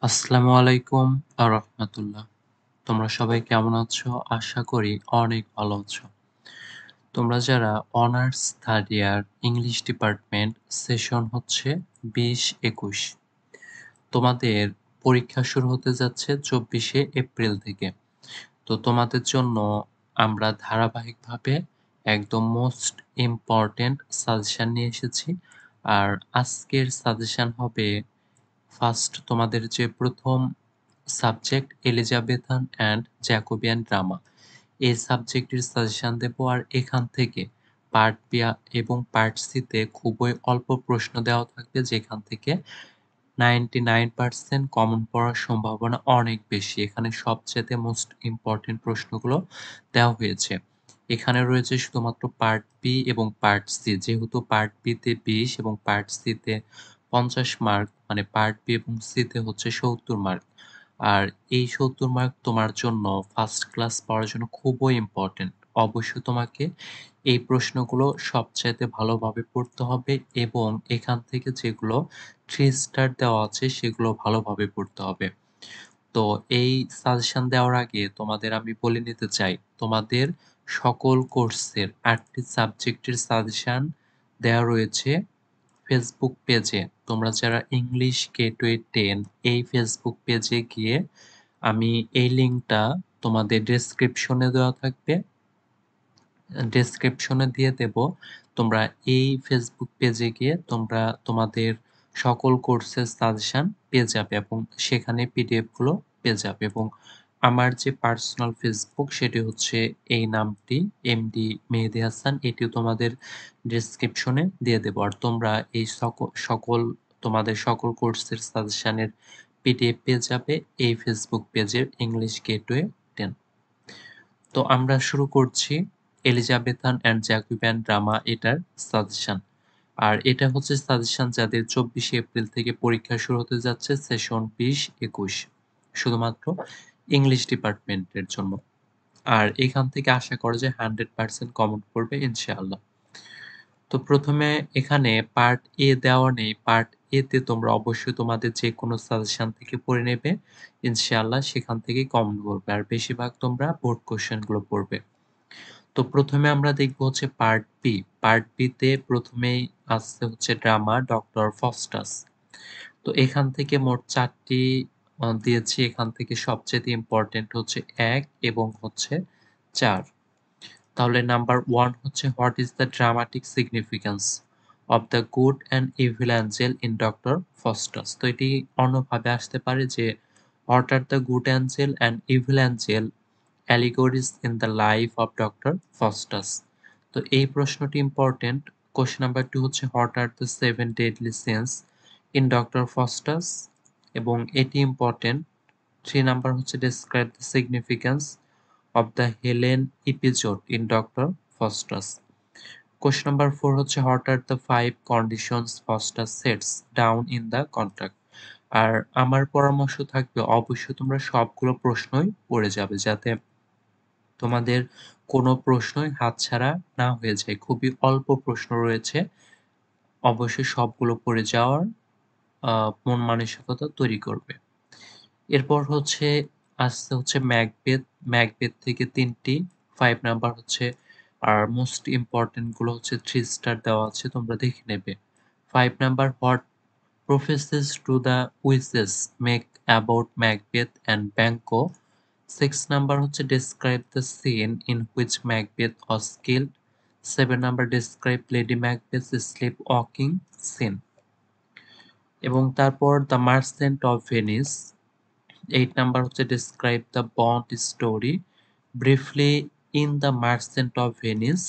আসসালামু আলাইকুম রাহমাতুল্লাহ। তোমরা সবাই কেমন আছো? আশা করি অনেক ভালো আছো। তোমরা যারা honours third year English department session হচ্ছে ২০-২১ তোমাদের পরীক্ষা শুরু হতে যাচ্ছে ২৪শে এপ্রিল থেকে। তো তোমাদের জন্য আমরা ধারাবাহিকভাবে একদম মোস্ট ইম্পোর্টেন্ট সাজেশন নিয়ে এসেছি। আর আজকের সাজেশন হবে ফার্স্ট তোমাদের যে প্রথম subject Elizabethan and Jacobian drama. এই সাবজেক্টের সাজেশন দেব আর এখান থেকে পার্ট বি এবং পার্ট সিতে খুবই অল্প প্রশ্ন দেওয়া থাকবে যেখান থেকে 99% কমন পড়ার সম্ভাবনা অনেক বেশি। এখানে সবচেয়ে মোস্ট ইম্পর্টেন্ট প্রশ্নগুলো দেওয়া হয়েছে। এখানে রয়েছে শুধুমাত্র পার্ট বি এবং পার্ট সি। যেহেতু পার্ট বিতে 20 এবং পার্ট সিতে 50 মার্ক, মানে পার্ট বি এবং সিতে হচ্ছে 70 মার্ক। আর এই 70 মার্ক তোমার জন্য ফার্স্ট ক্লাস পাওয়ার জন্য খুবই ইম্পর্টেন্ট। অবশ্যই তোমাকে এই প্রশ্নগুলো সবচাইতে ভালোভাবে পড়তে হবে এবং এখান থেকে যেগুলো 3 স্টার দেওয়া আছে সেগুলো ভালোভাবে পড়তে হবে। তো এই সাজেশন দেওয়ার আগে তোমাদের আমি বলে নিতে চাই, তোমাদের সকল কোর্সের 8 টি সাবজেক্টের সাজেশন দেওয়া রয়েছে ফেসবুক পেজে। তোমরা যারা ইংলিশ গেটওয়ে 10 এই ফেসবুক পেজে গিয়ে আমি এই লিঙ্কটা তোমাদের ডেসক্রিপশনে দেওয়া থাকবে। ডেসক্রিপশনে দিয়ে দেব। তোমরা এই ফেসবুক পেজে গিয়ে তোমরা তোমাদের সকল কোর্সের সাজেশন পেয়ে যাবে এবং সেখানে পিডিএফ গুলো পেয়ে যাবে। এবং আমার যে পার্সোনাল ফেসবুক সেটি হচ্ছে এই নামটি এমডি মেহেদী হাসান, এটিও তোমাদের ডেসক্রিপশনে দিয়ে দেব। আর তোমরা এই সকল তোমাদের সকল কোর্সের সাজেশনের পিডিএফ পেয়ে যাবে এই ফেসবুক পেজের ইংলিশ গেটওয়ে 10। তো আমরা শুরু করছি এলিজাবেথান অ্যান্ড জ্যাকোবিয়ান ড্রামা এটার সাজেশন। আর এটা হচ্ছে সাজেশন যাদের 24শে এপ্রিল থেকে পরীক্ষা শুরু হতে যাচ্ছে সেশন 20-21 শুধুমাত্র ইংলিশ ডিপার্টমেন্টের জন্য। আর এখান থেকে আশা করা যায় 100% কমন পড়বে ইনশাআল্লাহ। তো প্রথমে এখানে পার্ট এ দেওয়া নেই। পার্ট এ তে তোমরা অবশ্যই তোমাদের যেকোনো সাজেশন থেকে পড়ে নেবে। ইনশাআল্লাহ সেখান থেকেই কমন পড়বে। আর বেশিরভাগ তোমরা বোর্ড কোয়েশ্চেন গুলো পড়বে। তো প্রথমে আমরা দেখব হচ্ছে পার্ট বি। পার্ট বি তে প্রথমেই আসছে হচ্ছে ড্রামা ডক্টর ফস্টাস। তো এখান থেকে মোট 4 টি দিয়েছি। এখান থেকে সবচেয়ে ইম্পর্টেন্ট হচ্ছে 1 এবং হচ্ছে 4। তাহলে নাম্বার 1 হচ্ছে what is the dramatic significance of the good and evil Angel in doctor Faustus. তো এটি অন্যভাবে আসতে পারে যে what are the good Angel and evil Angel allegories in the life of doctor Faustus. তো এই প্রশ্নটি ইম্পর্টেন্ট। কোশ্চেন নাম্বার 2 হচ্ছে what are the 7 deadly sins in doctor Faustus, এবং এটি ইম্পর্টেন্ট। 3 নাম্বার হচ্ছে describe the significance of the Helen episode in doctor Faustus. Question number 4 হচ্ছে what are the 5 conditions Faustus sets down in the contract. আর আমার পরামর্শ থাকবে অবশ্যই তোমরা সবগুলো প্রশ্নই পড়ে যাবে যাতে তোমাদের কোনো প্রশ্নই হাতছাড়া না হয়ে যায়। খুবই অল্প প্রশ্ন রয়েছে। অবশ্যই সবগুলো পড়ে যাওয়ার মন মানসিকতা তৈরি করবে। এরপর হচ্ছে আসছে হচ্ছে ম্যাকবেথ। ম্যাকবেথ থেকে ৩ টি 5 নাম্বার হচ্ছে, আর মোস্ট ইম্পর্টেন্ট গুলো হচ্ছে 3 স্টার দেওয়া আছে, তোমরা দেখে নেবে। 5 number what prophecies to the witches make about Macbeth and Banquo. 6 number হচ্ছে describe the scene in which Macbeth was killed. 7 number describe Lady Macbeth's sleepwalking scene. এবং তারপর the merchant of Venice. 8 number হচ্ছে describe the Bond story briefly in the Merchant of Venice.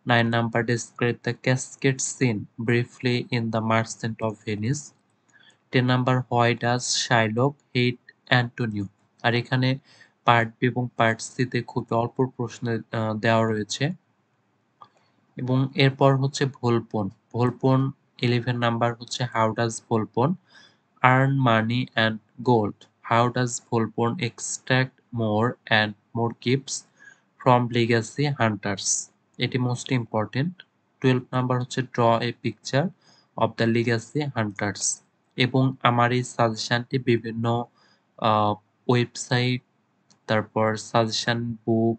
9 number describe the cascade scene briefly in the Merchant of Venice. 10 number why does Shylock hate Antonio। আর এখানে part B এবং part C তে খুব অল্প প্রশ্ন দেওয়া রয়েছে। এবং এরপর হচ্ছে ভোলপন। ভোলপন 11 নাম্বার হচ্ছে how does ভোলপন earn money and gold. How does ভোলপন extract more and more gifts from legacy hunters. এটি মোস্ট ইম্পর্টেন্ট। 12 নাম্বার হচ্ছে draw a picture of the legacy hunters. এবং আমার এই সাজেশনটি বিভিন্ন ওয়েবসাইট, তারপর সাজেশন বুক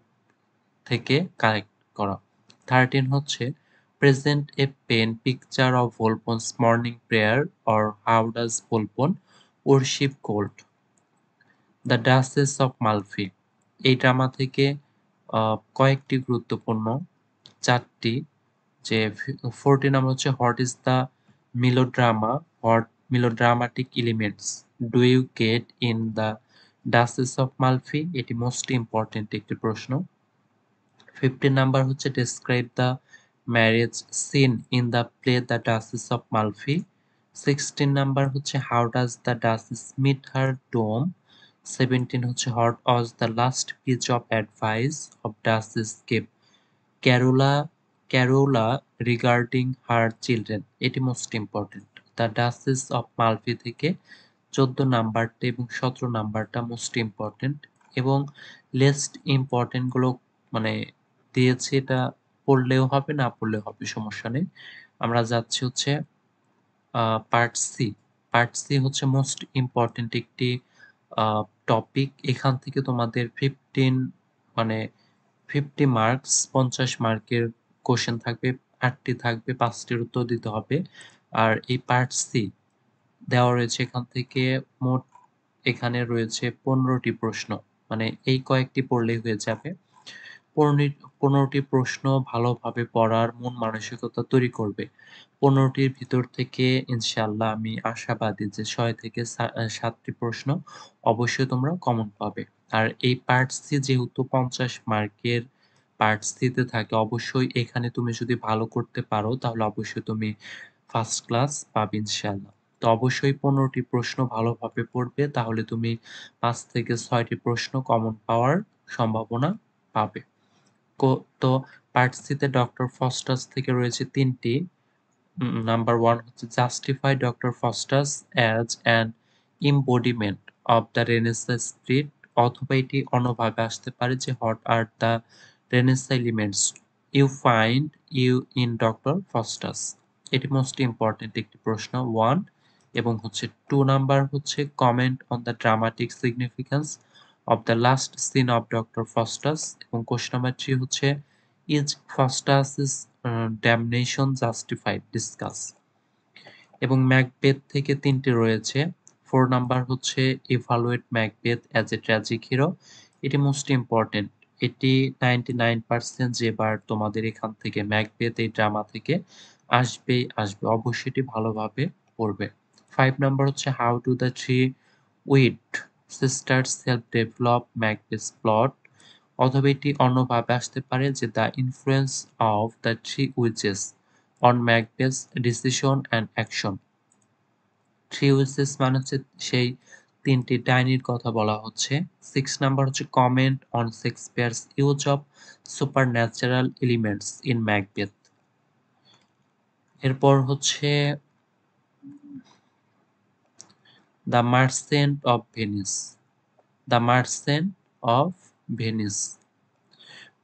থেকে কালেক্ট করা। 13 হচ্ছে present a pen picture of Volpone's morning prayer or how does Volpone worship gold. The Duchess of Malfi. এই ড্রামা থেকে কয়েকটি গুরুত্বপূর্ণ 4টি যে 14 নাম্বার হচ্ছে what is the melodrama what melodramatic elements do you get in the Duchess of Malfi? এটি most important একটি প্রশ্ন। 15 নাম্বার হচ্ছে describe the marriage scene in the play the Duchess of Malfi. 16 number হচ্ছে how does the Duchess meet her doom. 17 হচ্ছে what was the last piece of advice of Duchess give Cariola Cariola regarding her children. এটি most important. The Duchess of Malfi থেকে 14 নাম্বারটা এবং 17 নাম্বারটা most important, এবং least important গুলো মানে দিয়েছি, এটা পড়লেও হবে না পড়লেও হবে, সমস্যা নেই। আমরা যাচ্ছি হচ্ছে পার্ট সি। পার্ট সি হচ্ছে মোস্ট ইম্পর্টেন্ট একটি টপিক। এখান থেকে তোমাদের 15 মানে 50 মার্কস 50 মার্কের কোশ্চেন থাকবে, 8টি থাকবে, 5টির উত্তর দিতে হবে। আর এই পার্ট সি দেওয়া রয়েছে এখান থেকে মোট, এখানে রয়েছে 15টি প্রশ্ন, মানে এই কয়েকটি পড়লেই হয়ে যাবে। 15টি প্রশ্ন ভালোভাবে পড়ার মন মানসিকতা তৈরি করবে। 15টির ভিতর থেকে ইনশাআল্লাহ আমি আশাবাদী যে 6 থেকে 7টি প্রশ্ন অবশ্যই তোমরা কমন পাবে। আর এই পার্ট সি যেহেতু 50 মার্কের পার্ট সিতে থাকে, অবশ্যই এখানে তুমি যদি ভালো করতে পারো তাহলে অবশ্যই তুমি ফার্স্ট ক্লাস পাবে ইনশাআল্লাহ। তো অবশ্যই 15টি প্রশ্ন ভালোভাবে পড়বে, তাহলে তুমি 5 থেকে 6টি প্রশ্ন কমন পাওয়ার সম্ভাবনা পাবে। তো পার্ট সিতে ডক্টর ফস্টাস থেকে রয়েছে 3টি। নাম্বার 1 হচ্ছে justify doctor Faustus as an embodiment of the renaissance spirit, অথবা এটি অন্যভাবে আসতে পারে যে what are the renaissance elements you find you in doctor Faustus. এটি মোস্ট ইম্পর্টেন্ট একটি প্রশ্ন 1। এবং হচ্ছে 2 নাম্বার হচ্ছে comment on the dramatic significance of the last scene of doctor Faustus, এবং কোশ্চেন নাম্বার 3 হচ্ছে is Faustus's damnation justified, discuss. এবং Macbeth থেকে 3টি রয়েছে। 4 নাম্বার হচ্ছে evaluate Macbeth as a tragic hero. এটি মোস্ট ইম্পর্টেন্ট। এটি 99% যেবার তোমাদের এখান থেকে ম্যাকবেথ এই ড্রামা থেকে আসবেই আসবে, অবশ্যই এটি ভালোভাবে পড়বে। 5 নাম্বার হচ্ছে how do the three weird sisters help develop Macbeth plot, অথবা এটি অন্যভাবে আসতে পারে যে the influence of the three witches on Macbeth decision and action. Three witches মানে হচ্ছে সেই 3টি ডাইনির কথা বলা হচ্ছে। 6 নাম্বার হচ্ছে comment on Shakespeare's use of supernatural elements in Macbeth. এরপর হচ্ছে the merchant of Venice. The merchant of Venice.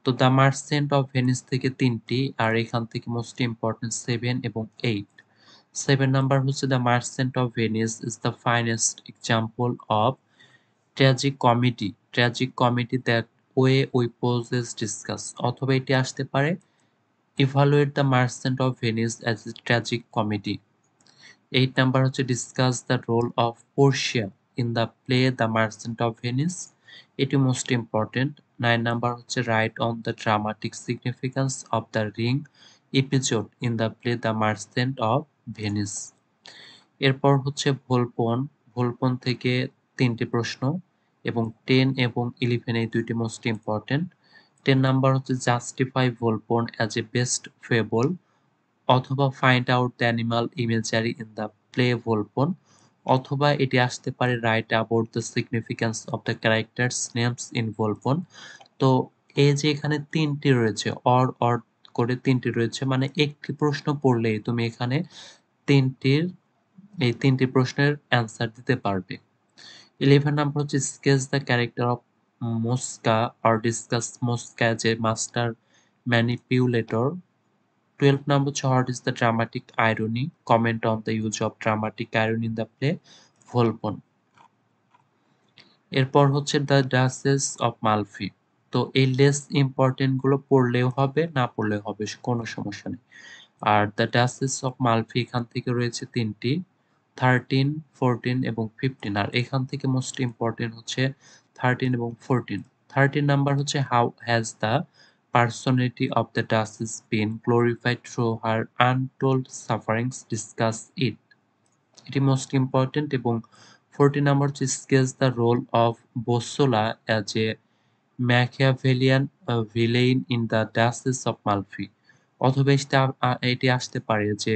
তো দ্য মার্চেন্ট অফ ভেনিস থেকে 3টি, আর এখান থেকে মোস্ট ইম্পর্টেন্ট 7 এবং 8। 7 নাম্বার হচ্ছে the merchant of Venice is the finest example of tragic comedy, tragic comedy that way we poses discuss, অথবা এটি আসতে পারে evaluate the merchant of Venice as a tragic comedy. 8 number হচ্ছে discuss the role of Portia in the play the merchant of Venice, এটি most important. 9 number হচ্ছে write on the dramatic significance of the ring episode in the play the merchant of Venice. এরপর হচ্ছে ভোলপন। ভোলপন থেকে 3টি প্রশ্ন, এবং 10 এবং 11 এই 2টি মোস্ট ইম্পর্টেন্ট। 10 নাম্বার হচ্ছে justify Volpone as a beast fable, অথবা find out the animal imagery in the play Volpone, অথবা এটি আসতে পারে write about the significance of the characters names in Volpone. তো এই যে এখানে 3টি রয়েছে, অর করে 3টি রয়েছে, মানে একটি প্রশ্ন পড়লেই তুমি এখানে 3টি প্রশ্নের অ্যান্সার দিতে পারবে। 11 নাম্বার হচ্ছে sketch the character of Mosca or discuss Mosca as a master manipulator. 12 number হচ্ছে what is the dramatic irony, comment on the use of dramatic irony in the play Volpone. এরপর হচ্ছে the Duchess of Malfi. তো এই less important গুলো পড়লেও হবে, না পড়লেও হবে, কোনো সমস্যা নেই। Are the Duchess of Malfi এখান থেকে রয়েছে 3টি, 13, 14 এবং 15। আর এখান থেকে মোস্ট ইম্পর্টেন্ট হচ্ছে 13 এবং 14। 13 নাম্বার হচ্ছে how has the personality of the Duchess been glorified through her untold sufferings, discuss it. এটি মোস্ট ইম্পর্টেন্ট। এবং 14 নাম্বার হচ্ছে sketch the role of Bosola as a Machiavellian villain in the Duchess of Malfi. অথবা এটি আসতে পারে যে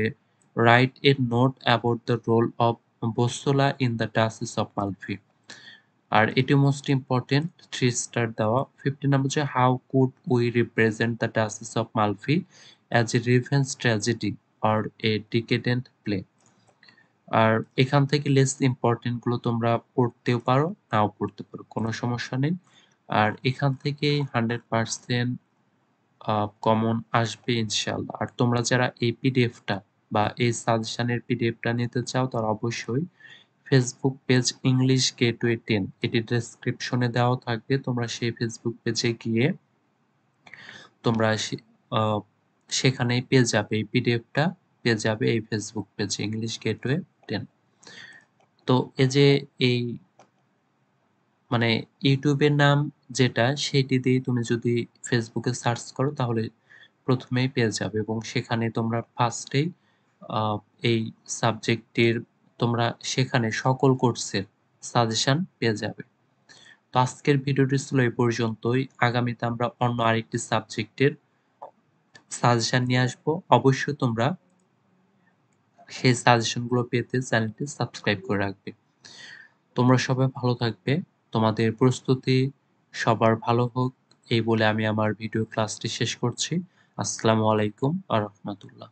write a note about the role of Bosola in the Duchess of Malfi. আর এটি মোস্ট ইম্পর্টেন্ট, 3 স্টার দেওয়া। 15 number হচ্ছে how could we represent the Duchess of Malfi as a revenge tragedy or a decadent play. আর এখান থেকে less important গুলো তোমরা পড়তেও পারো, নাও পড়তে পারো, কোনো সমস্যা নেই। আর এখান থেকে 100% কমন আসবে ইনশাআল্লাহ। আর তোমরা যারা এই পিডিএফটা বা এই সাজেশনের পিডিএফটা নিতে চাও তারা অবশ্যই ফেসবুক পেজ ইংলিশ গেটওয়ে 10 এটি ডেসক্রিপশনে দেওয়া থাকবে। তোমরা সেই ফেসবুক পেজে গিয়ে তোমরা সেখানেই পেয়ে যাবে, এই পিডিএফটা পেয়ে যাবে এই ফেসবুক পেজে ইংলিশ গেটওয়ে 10। তো এই যে এই মানে ইউটিউবের নাম যেটা সেটি দিয়ে তুমি যদি ফেসবুকে সার্চ করো তাহলে প্রথমেই পেয়ে যাবে এবং সেখানে তোমরা ফার্স্টেই এই সাবজেক্টের তোমরা সেখানে সকল কোর্সের সাজেশন পেয়ে যাবে। তো আজকের ভিডিওটি ছিল এই পর্যন্তই। আগামীতে আমরা অন্য আরেকটি সাবজেক্টের সাজেশন নিয়ে আসবো। অবশ্যই তোমরা সেই সাজেশনগুলো পেতে চ্যানেলটি সাবস্ক্রাইব করে রাখবে। তোমরা সবাই ভালো থাকবে, তোমাদের প্রস্তুতি সবার ভালো হোক এই বলে আমি আমার ভিডিও ক্লাসটি শেষ করছি। আসসালামু আলাইকুম ওয়া রাহমাতুল্লাহ।